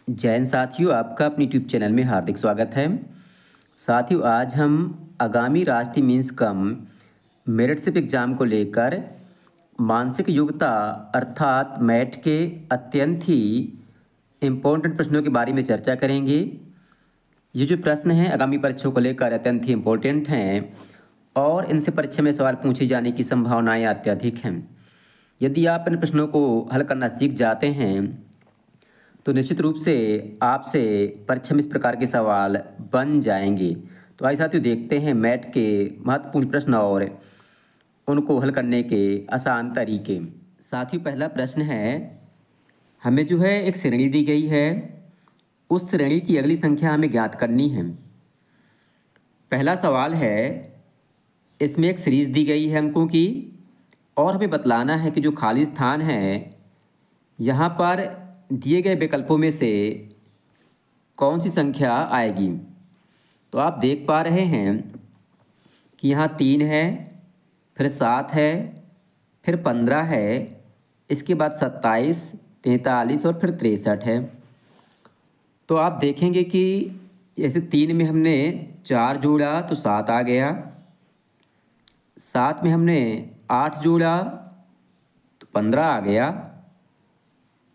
जैन साथियों, आपका अपनी यूट्यूब चैनल में हार्दिक स्वागत है। साथियों, आज हम आगामी राष्ट्रीय मीन्स कम मेरिटशिप एग्जाम को लेकर मानसिक योग्यता अर्थात मैट के अत्यंत ही इम्पोर्टेंट प्रश्नों के बारे में चर्चा करेंगे। ये जो प्रश्न हैं आगामी परीक्षाओं को लेकर अत्यंत ही इम्पोर्टेंट हैं और इनसे परीक्षा में सवाल पूछे जाने की संभावनाएं अत्यधिक हैं। यदि आप इन प्रश्नों को हल करना सीख जाते हैं तो निश्चित रूप से आपसे परीक्षा में इस प्रकार के सवाल बन जाएंगे। तो आइए साथियों, देखते हैं मैथ के महत्वपूर्ण प्रश्न और उनको हल करने के आसान तरीके। साथियों, पहला प्रश्न है, हमें जो है एक श्रेणी दी गई है, उस श्रेणी की अगली संख्या हमें ज्ञात करनी है। पहला सवाल है, इसमें एक सीरीज दी गई है अंकों की और हमें बतलाना है कि जो खाली स्थान है यहाँ पर दिए गए विकल्पों में से कौन सी संख्या आएगी। तो आप देख पा रहे हैं कि यहाँ 3 है, फिर 7 है, फिर 15 है, इसके बाद 27, 43 और फिर 63 है। तो आप देखेंगे कि जैसे 3 में हमने 4 जोड़ा तो 7 आ गया, 7 में हमने 8 जोड़ा तो 15 आ गया।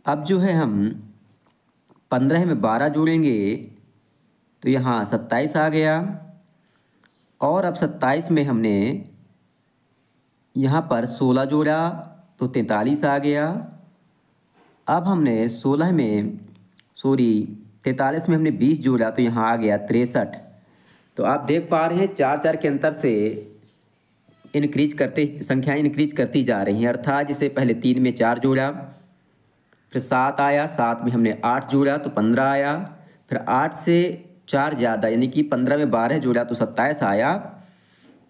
अब जो है हम 15 में 12 जोड़ेंगे तो यहाँ 27 आ गया और अब 27 में हमने यहाँ पर 16 जोड़ा तो 43 आ गया। अब हमने 43 में हमने 20 जोड़ा तो यहाँ आ गया 63। तो आप देख पा रहे हैं 4 के अंतर से संख्याएं इंक्रीज करती जा रही हैं। अर्थात जैसे पहले 3 में 4 जोड़ा, फिर 7 आया, 7 में हमने 8 जोड़ा तो 15 आया, फिर 8 से 4 ज़्यादा यानी कि 15 में 12 जोड़ा तो 27 आया,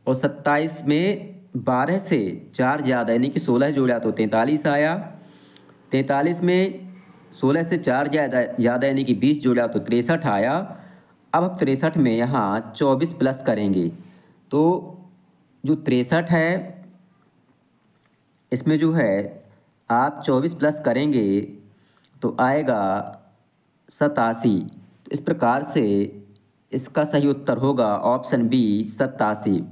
और 27 में 12 से 4 ज़्यादा यानी कि 16 जोड़ा तो 43 आया, 43 में 16 से 4 ज़्यादा यानी कि 20 जोड़ा तो 63 आया। अब हम 63 में यहाँ 24 प्लस करेंगे तो जो 63 है इसमें जो है आप 24 प्लस करेंगे तो आएगा 87। तो इस प्रकार से इसका सही उत्तर होगा ऑप्शन बी 87।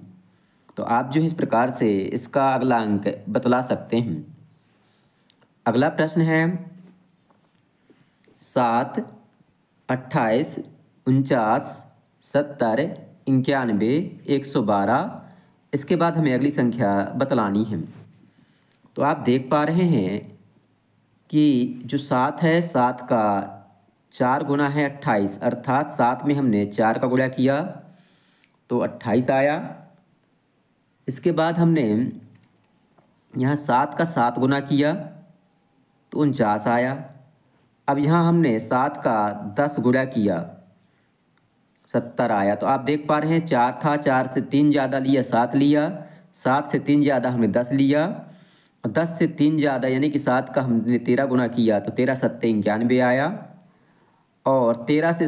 तो आप जो है इस प्रकार से इसका अगला अंक बतला सकते हैं। अगला प्रश्न है, 7, 28, 49, 70, 91, 112, इसके बाद हमें अगली संख्या बतलानी है। तो आप देख पा रहे हैं कि जो 7 है, 7 का 4 गुना है 28, अर्थात 7 में हमने 4 का गुणा किया तो 28 आया। इसके बाद हमने यहाँ 7 का 7 गुना किया तो 49 आया। अब यहाँ हमने 7 का 10 गुणा किया 70 आया। तो आप देख पा रहे हैं 4 था, 4 से 3 ज़्यादा लिया 7 लिया, 7 से 3 ज़्यादा हमने 10 लिया, 10 से 3 ज़्यादा यानी कि 7 का हमने 13 गुना किया तो 13 सत्ते 91 आया, और 13 से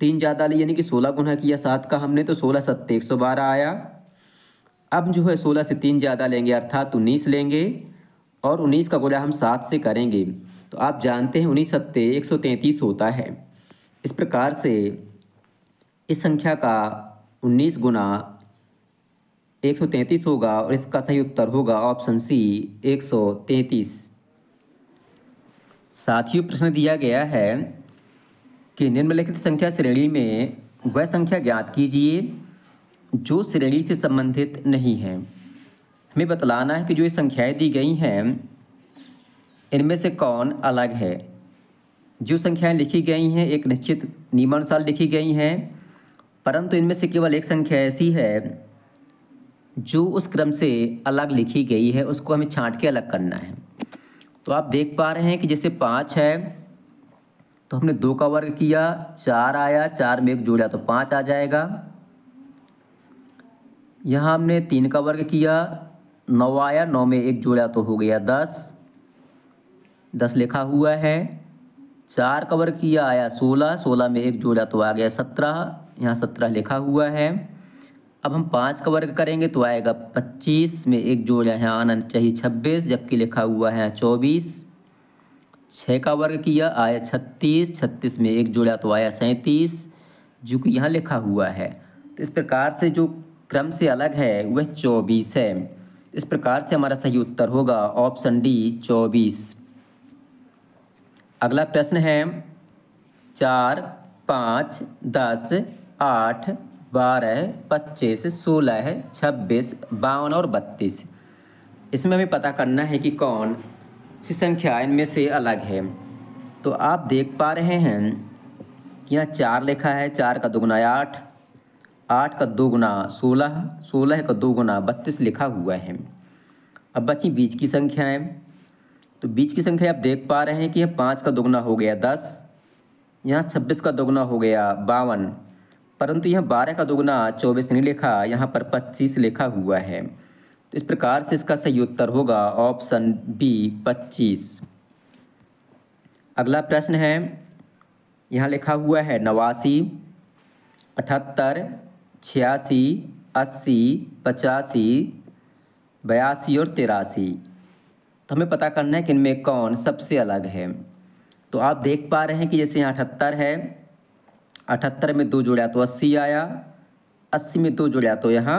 3 ज़्यादा ली यानी कि 16 गुना किया 7 का हमने तो 16 सत्ते 112 आया। अब जो है 16 से 3 ज़्यादा लेंगे अर्थात 19 लेंगे और 19 का गुणा हम 7 से करेंगे तो आप जानते हैं 19 सत्ते 133 होता है। इस प्रकार से इस संख्या का 19 गुना 133 होगा और इसका सही उत्तर होगा ऑप्शन सी 133। साथियों, प्रश्न दिया गया है कि निम्नलिखित संख्या श्रेणी में वह संख्या ज्ञात कीजिए जो श्रेणी से संबंधित नहीं है। हमें बतलाना है कि जो ये संख्याएं दी गई हैं इनमें से कौन अलग है। जो संख्याएं लिखी गई हैं एक निश्चित नियमानुसार लिखी गई हैं, परंतु इनमें से केवल एक संख्या ऐसी है जो उस क्रम से अलग लिखी गई है, उसको हमें छांट के अलग करना है। तो आप देख पा रहे हैं कि जैसे 5 है तो हमने 2 का वर्ग किया, 4 आया, 4 में 1 जोड़ा तो 5 आ जाएगा। यहाँ हमने 3 का वर्ग किया, 9 आया, 9 में 1 जोड़ा तो हो गया 10, 10 लिखा हुआ है। 4 का वर्ग किया आया 16, 16 में 1 जोड़ा तो आ गया 17, यहाँ 17 लिखा हुआ है। अब हम 5 का वर्ग करेंगे तो आएगा 25, में 1 जोड़ा है आना चाहिए 26, जबकि लिखा हुआ है 24। 6 का वर्ग किया आया 36, 36 में 1 जोड़ा तो आया 37, जो कि यहाँ लिखा हुआ है। तो इस प्रकार से जो क्रम से अलग है वह 24 है। इस प्रकार से हमारा सही उत्तर होगा ऑप्शन डी 24। अगला प्रश्न है 4, 5, 10, 8, 12, 25, 16, 26, 52 और 32। इसमें हमें पता करना है कि कौन सी संख्या इनमें से अलग है। तो आप देख पा रहे हैं कि यहाँ 4 लिखा है, 4 का दोगुना 8, 8 का दोगुना 16, 16 का दोगुना 32 लिखा हुआ है। अब बची बीच की संख्याएं। तो बीच की संख्या आप देख पा रहे हैं कि यह 5 का दोगुना हो गया 10, यहाँ 26 का दोगुना हो गया 52, परंतु यहाँ 12 का दोगुना 24 नहीं लिखा, यहाँ पर 25 लिखा हुआ है। तो इस प्रकार से इसका सही उत्तर होगा ऑप्शन बी 25। अगला प्रश्न है, यहाँ लिखा हुआ है 89, 78, 86, 80, 85, 82 और 83। तो हमें पता करना है कि इनमें कौन सबसे अलग है। तो आप देख पा रहे हैं कि जैसे यहाँ 78 है, 78 में 2 जोड़ा तो 80 आया, 80 में 2 जोड़ा तो यहाँ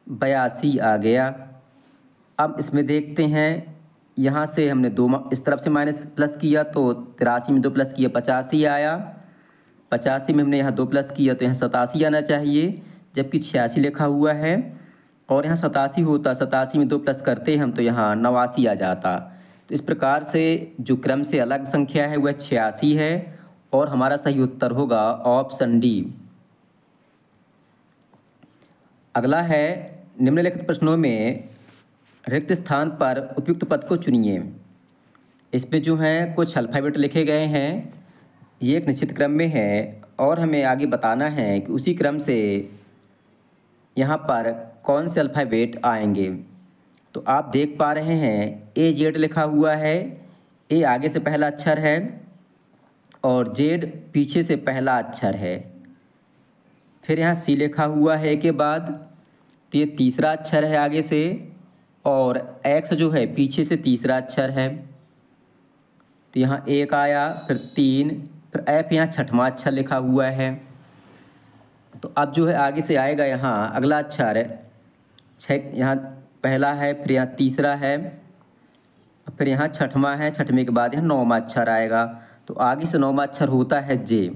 82 आ गया। अब इसमें देखते हैं, यहाँ से हमने 2 इस तरफ से माइनस प्लस किया तो 83 में 2 प्लस किया 85 आया, 85 में हमने यहाँ 2 प्लस किया तो यहाँ 87 आना चाहिए, जबकि 86 लिखा हुआ है। और यहाँ 87 होता, 87 में 2 प्लस करते हम तो यहाँ 89 आ जाता। तो इस प्रकार से जो क्रम से अलग संख्या है वह 86 है और हमारा सही उत्तर होगा ऑप्शन डी। अगला है, निम्नलिखित प्रश्नों में रिक्त स्थान पर उपयुक्त पद को चुनिए। इसमें जो है कुछ अल्फ़ाबेट लिखे गए हैं, ये एक निश्चित क्रम में है और हमें आगे बताना है कि उसी क्रम से यहाँ पर कौन से अल्फ़ाबेट आएंगे। तो आप देख पा रहे हैं ए जेड लिखा हुआ है, ए आगे से पहला अक्षर है और जेड पीछे से पहला अक्षर है। फिर यहाँ सी लिखा हुआ है के बाद, तो ये तीसरा अक्षर है आगे से, और एक्स जो है पीछे से तीसरा अक्षर है। तो यहाँ 1 आया, फिर 3, फिर एफ यहाँ छठवां अक्षर लिखा हुआ है। तो अब जो है आगे से आएगा यहाँ अगला अक्षर 6, यहाँ पहला है, फिर यहाँ तीसरा है, फिर यहाँ छठवां है, छठवें के बाद यहाँ 9वां अक्षर आएगा। तो आगे से 9वां अक्षर होता है जे,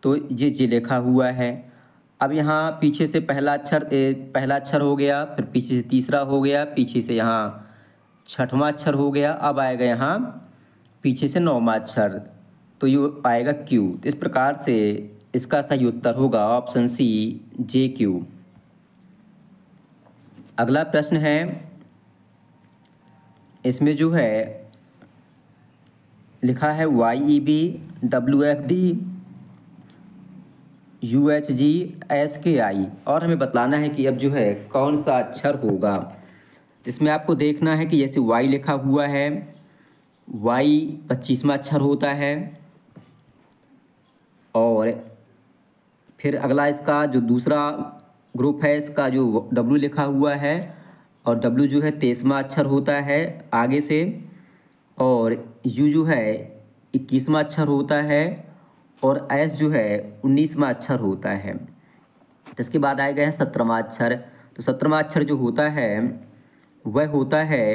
तो ये जे लिखा हुआ है। अब यहाँ पीछे से पहला अक्षर हो गया, फिर पीछे से तीसरा हो गया, पीछे से यहाँ छठवां अक्षर हो गया, अब आएगा यहाँ पीछे से 9वां अक्षर, तो ये आएगा क्यू। तो इस प्रकार से इसका सही उत्तर होगा ऑप्शन सी जे क्यू। अगला प्रश्न है, इसमें जो है लिखा है YEB, WFD, UHG, SKI और हमें बतलाना है कि अब जो है कौन सा अक्षर होगा। इसमें आपको देखना है कि जैसे Y लिखा हुआ है, Y 25वां अक्षर होता है, और फिर अगला इसका जो दूसरा ग्रुप है इसका जो W लिखा हुआ है, और W जो है 23वां अक्षर होता है आगे से, और U जो है 21वां अक्षर होता है, और S जो है 19वां अक्षर होता है। इसके बाद आएगा है 17वां अक्षर। तो 17वां अक्षर जो होता है वह होता है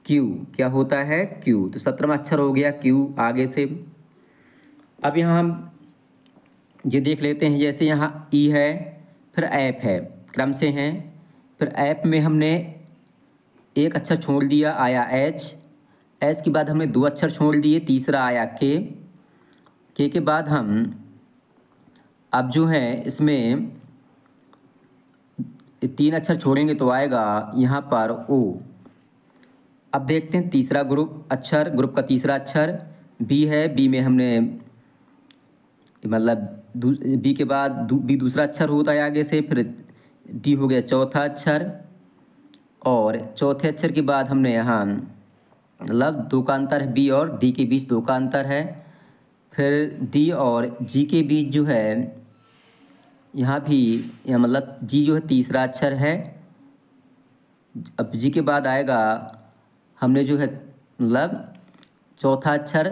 Q। क्या होता है? Q। तो 17वां अक्षर हो गया Q आगे से। अब यहाँ हम ये देख लेते हैं, जैसे यहाँ E है, फिर F है, क्रम से हैं। फिर F में हमने एक अक्षर छोड़ दिया, आया H। H के बाद हमने 2 अक्षर छोड़ दिए, तीसरा आया K। K के बाद हम अब जो है इसमें 3 अक्षर छोड़ेंगे तो आएगा यहाँ पर O। अब देखते हैं तीसरा ग्रुप का तीसरा अक्षर B है। B में हमने मतलब B के बाद B दूसरा अक्षर होता है आगे से, फिर D हो गया चौथा अक्षर, और चौथे अक्षर के बाद हमने यहाँ मतलब 2 का अंतर है, B और D के बीच 2 का अंतर है। फिर D और G के बीच जो है यहाँ भी मतलब G जो है तीसरा अक्षर है। अब G के बाद आएगा हमने जो है मतलब चौथा अक्षर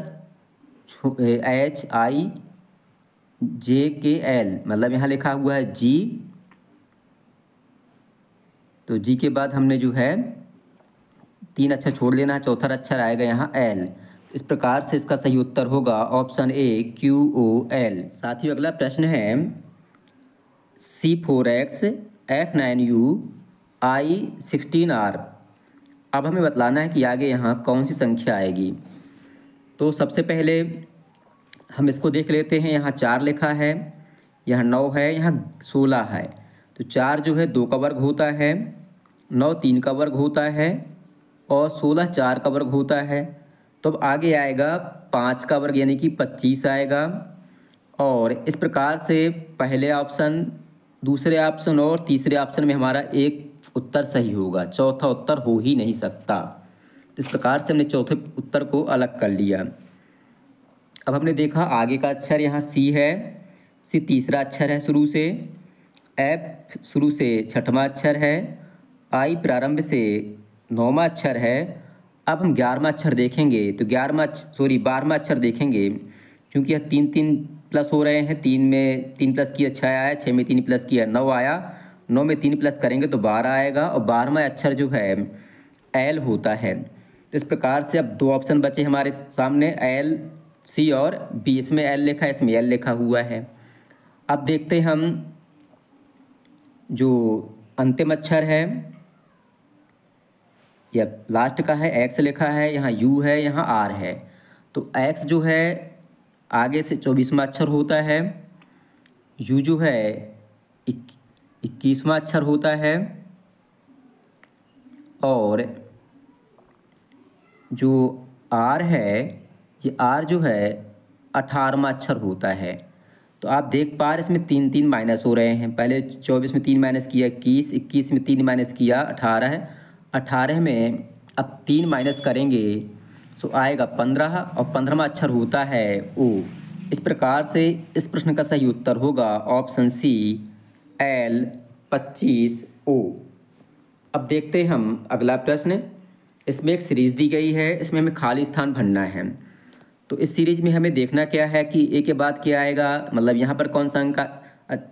HIJKL, मतलब यहाँ लिखा हुआ है जी, तो जी के बाद हमने जो है 3 अक्षर छोड़ देना है, चौथा अक्षर आएगा यहाँ L। इस प्रकार से इसका सही उत्तर होगा ऑप्शन ए QOL। साथियों अगला प्रश्न है C4X F9U I16R। अब हमें बतलाना है कि आगे यहाँ कौन सी संख्या आएगी। तो सबसे पहले हम इसको देख लेते हैं। यहाँ 4 लिखा है, यहाँ 9 है, यहाँ 16 है। तो 4 जो है 2 का वर्ग होता है, 9 3 का वर्ग होता है और 16 4 का वर्ग होता है। तो अब आगे आएगा 5 का वर्ग यानी कि 25 आएगा। और इस प्रकार से पहले ऑप्शन, दूसरे ऑप्शन और तीसरे ऑप्शन में हमारा एक उत्तर सही होगा, चौथा उत्तर हो ही नहीं सकता। इस प्रकार से हमने चौथे उत्तर को अलग कर लिया। अब हमने देखा आगे का अक्षर यहाँ C है, C तीसरा अक्षर है शुरू से, F शुरू से छठवां अक्षर है, I प्रारंभ से 9वां अक्षर है। अब हम 11वां अक्षर देखेंगे तो 12वां अक्षर देखेंगे, क्योंकि यह 3 3 प्लस हो रहे हैं। 3 में 3 प्लस किया 6 आया, 6 में 3 प्लस किया 9 आया, 9 में 3 प्लस करेंगे तो 12 आएगा और 12वां अक्षर जो है L होता है। तो इस प्रकार से अब 2 ऑप्शन बचे हमारे सामने, L C और B। इसमें L लिखा है, इसमें L लिखा हुआ है। अब देखते हैं हम जो अंतिम अक्षर है या लास्ट का है, X लिखा है, यहाँ U है, यहाँ R है। तो X जो है आगे से 24वां अक्षर होता है, U जो है 21वां अक्षर होता है और जो R है, ये R जो है 18वां अक्षर होता है। तो आप देख पा रहे इसमें 3 3 माइनस हो रहे हैं। पहले 24 में 3 माइनस किया 21, 21 में 3 माइनस किया 18 है, 18 में अब 3 माइनस करेंगे तो आएगा 15 और 15वां अक्षर होता है O। इस प्रकार से इस प्रश्न का सही उत्तर होगा ऑप्शन C L25O। अब देखते हैं हम अगला प्रश्न। इसमें एक सीरीज दी गई है, इसमें हमें खाली स्थान भरना है। तो इस सीरीज में हमें देखना क्या है कि ए के बाद क्या आएगा, मतलब यहाँ पर कौन सा अंक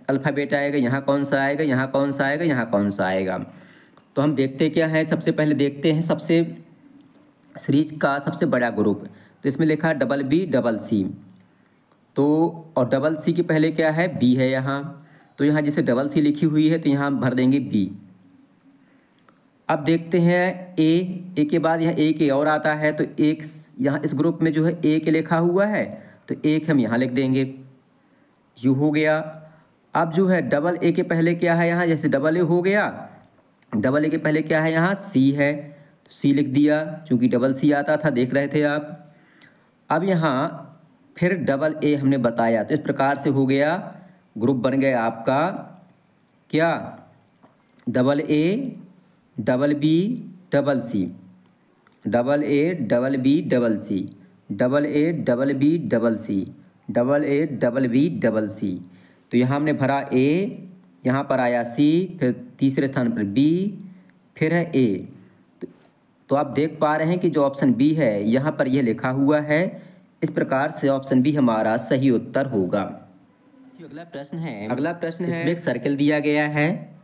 अल्फ़ाबेट आएगा, यहाँ कौन सा आएगा, यहाँ कौन सा आएगा, यहाँ कौन सा आएगा। तो हम देखते क्या है, सबसे पहले देखते हैं सबसे सीरीज का सबसे बड़ा ग्रुप। तो इसमें लिखा है BBCC। तो और C के पहले क्या है, B है यहाँ। तो यहाँ जैसे C लिखी हुई है तो यहाँ हम भर देंगे B। अब देखते हैं ए के बाद यहाँ एक और आता है, तो एक यहाँ इस ग्रुप में जो है एक लिखा हुआ है तो एक हम यहाँ लिख देंगे, यू हो गया। अब जो है A के पहले क्या है यहाँ, जैसे AA हो गया, AA के पहले क्या है यहाँ C है, तो C लिख दिया क्योंकि C आता था, देख रहे थे आप। अब यहाँ फिर AA हमने बताया, तो इस प्रकार से हो गया, ग्रुप बन गया आपका क्या, AA BB CC, AA BB CC, AA BB CC, AA BB CC। तो यहाँ हमने भरा A, यहाँ पर आया C, फिर तीसरे स्थान पर B, फिर है A। तो आप देख पा रहे हैं कि जो ऑप्शन B है यहाँ पर यह लिखा हुआ है। इस प्रकार से ऑप्शन B हमारा सही उत्तर होगा। अगला प्रश्न है इसमें एक सर्किल दिया गया है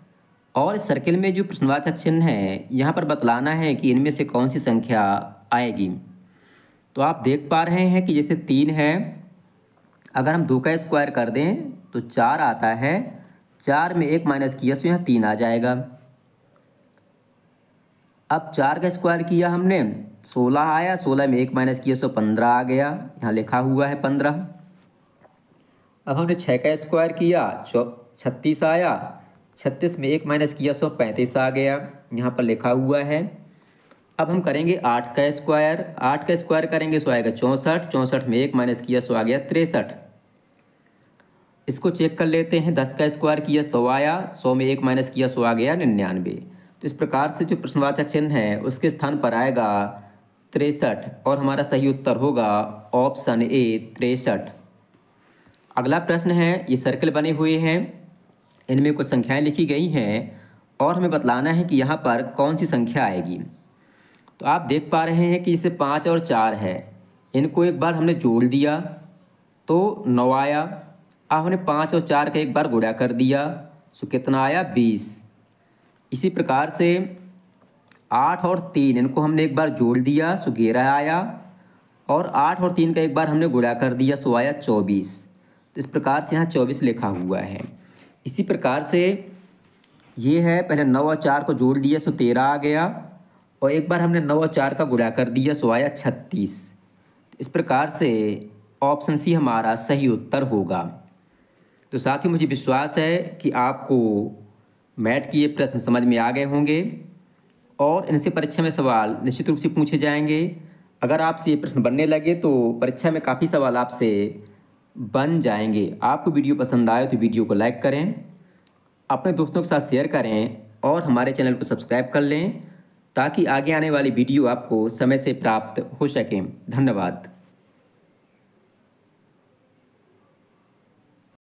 और इस सर्किल में जो प्रश्नवाचक चिन्ह है यहाँ पर बतलाना है कि इनमें से कौन सी संख्या आएगी। तो आप देख पा रहे हैं कि जैसे 3 है, अगर हम 2 का स्क्वायर कर दें तो 4 आता है, 4 में 1 माइनस किया तो यहाँ 3 आ जाएगा। अब 4 का स्क्वायर किया हमने, 16 आया, 16 में 1 माइनस किया तो 15 आ गया, यहाँ लिखा हुआ है 15। अब हमने 6 का स्क्वायर किया, 36 आया, 36 में 1 माइनस किया तो 35 आ गया, यहाँ पर लिखा हुआ है। अब हम करेंगे 8 का स्क्वायर, 8 का स्क्वायर करेंगे तो आएगा 64, 64 में 1 माइनस किया तो आ गया 63। इसको चेक कर लेते हैं, 10 का स्क्वायर किया 100 आया, 100 में 1 माइनस किया तो आ गया 99। तो इस प्रकार से जो प्रश्नवाचक चिन्ह है उसके स्थान पर आएगा 63 और हमारा सही उत्तर होगा ऑप्शन ए 63। अगला प्रश्न है, ये सर्कल बने हुए हैं, इनमें कुछ संख्याएं लिखी गई हैं और हमें बतलाना है कि यहाँ पर कौन सी संख्या आएगी। तो आप देख पा रहे हैं कि इसे 5 और 4 है, इनको एक बार हमने जोड़ दिया तो 9 आया। अब हमने 5 और 4 का एक बार गुणा कर दिया, सो कितना आया 20। इसी प्रकार से 8 और 3 इनको हमने एक बार जोड़ दिया, सो 11 आया। और 8 और 3 का एक बार हमने गुणा कर दिया, सो आया 24। तो इस प्रकार से यहाँ 24 लिखा हुआ है। इसी प्रकार से ये है, पहले 9 और 4 को जोड़ दिया, सो 13 आ गया। और एक बार हमने 9 और 4 का गुणा कर दिया, सो आया 36। इस प्रकार से ऑप्शन सी हमारा सही उत्तर होगा। तो साथ ही मुझे विश्वास है कि आपको मैथ के ये प्रश्न समझ में आ गए होंगे और इनसे परीक्षा में सवाल निश्चित रूप से पूछे जाएंगे। अगर आपसे ये प्रश्न बनने लगे तो परीक्षा में काफ़ी सवाल आपसे बन जाएंगे। आपको वीडियो पसंद आए तो वीडियो को लाइक करें, अपने दोस्तों के साथ शेयर करें और हमारे चैनल को सब्सक्राइब कर लें ताकि आगे आने वाली वीडियो आपको समय से प्राप्त हो सकें। धन्यवाद।